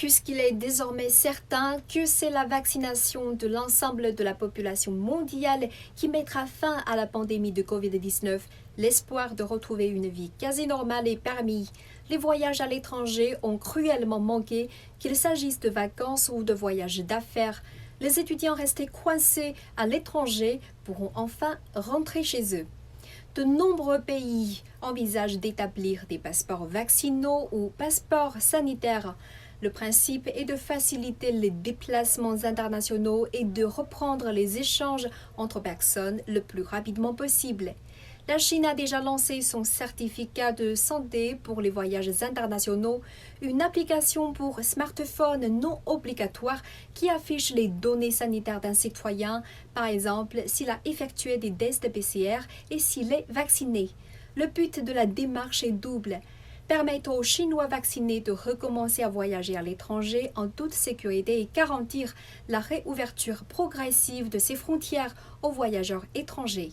Puisqu'il est désormais certain que c'est la vaccination de l'ensemble de la population mondiale qui mettra fin à la pandémie de Covid-19, l'espoir de retrouver une vie quasi normale est permis. Les voyages à l'étranger ont cruellement manqué, qu'il s'agisse de vacances ou de voyages d'affaires. Les étudiants restés coincés à l'étranger pourront enfin rentrer chez eux. De nombreux pays envisagent d'établir des passeports vaccinaux ou passeports sanitaires. Le principe est de faciliter les déplacements internationaux et de reprendre les échanges entre personnes le plus rapidement possible. La Chine a déjà lancé son certificat de santé pour les voyages internationaux, une application pour smartphone non obligatoire qui affiche les données sanitaires d'un citoyen, par exemple s'il a effectué des tests PCR et s'il est vacciné. Le but de la démarche est double. Permettre aux Chinois vaccinés de recommencer à voyager à l'étranger en toute sécurité et garantir la réouverture progressive de ces frontières aux voyageurs étrangers.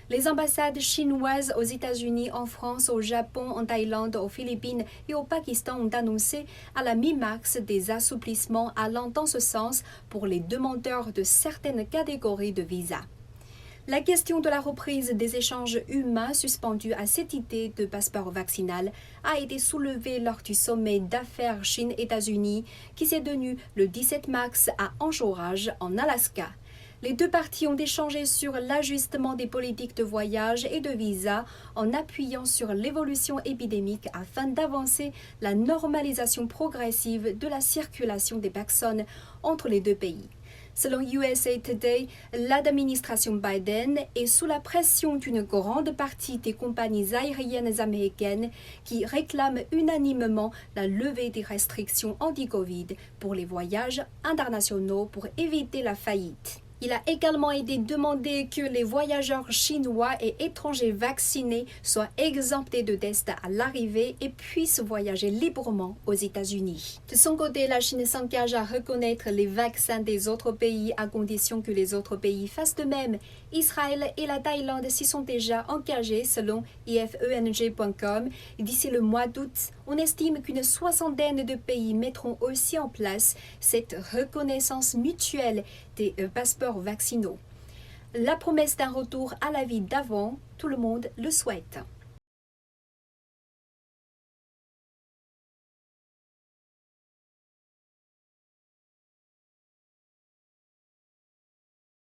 Les ambassades chinoises aux États-Unis, en France, au Japon, en Thaïlande, aux Philippines et au Pakistan ont annoncé à la mi-mars des assouplissements allant dans ce sens pour les demandeurs de certaines catégories de visas. La question de la reprise des échanges humains suspendus à cette idée de passeport vaccinal a été soulevée lors du sommet d'affaires Chine-États-Unis qui s'est tenu le 17 mars à Anchorage, en Alaska. Les deux parties ont échangé sur l'ajustement des politiques de voyage et de visa en appuyant sur l'évolution épidémique afin d'avancer la normalisation progressive de la circulation des personnes entre les deux pays. Selon USA Today, l'administration Biden est sous la pression d'une grande partie des compagnies aériennes américaines qui réclament unanimement la levée des restrictions anti-Covid pour les voyages internationaux pour éviter la faillite. Il a également été demandé que les voyageurs chinois et étrangers vaccinés soient exemptés de tests à l'arrivée et puissent voyager librement aux États-Unis. De son côté, la Chine s'engage à reconnaître les vaccins des autres pays à condition que les autres pays fassent de même. Israël et la Thaïlande s'y sont déjà engagés selon ifeng.com. D'ici le mois d'août, on estime qu'une soixantaine de pays mettront aussi en place cette reconnaissance mutuelle des passeports vaccinaux. La promesse d'un retour à la vie d'avant, tout le monde le souhaite.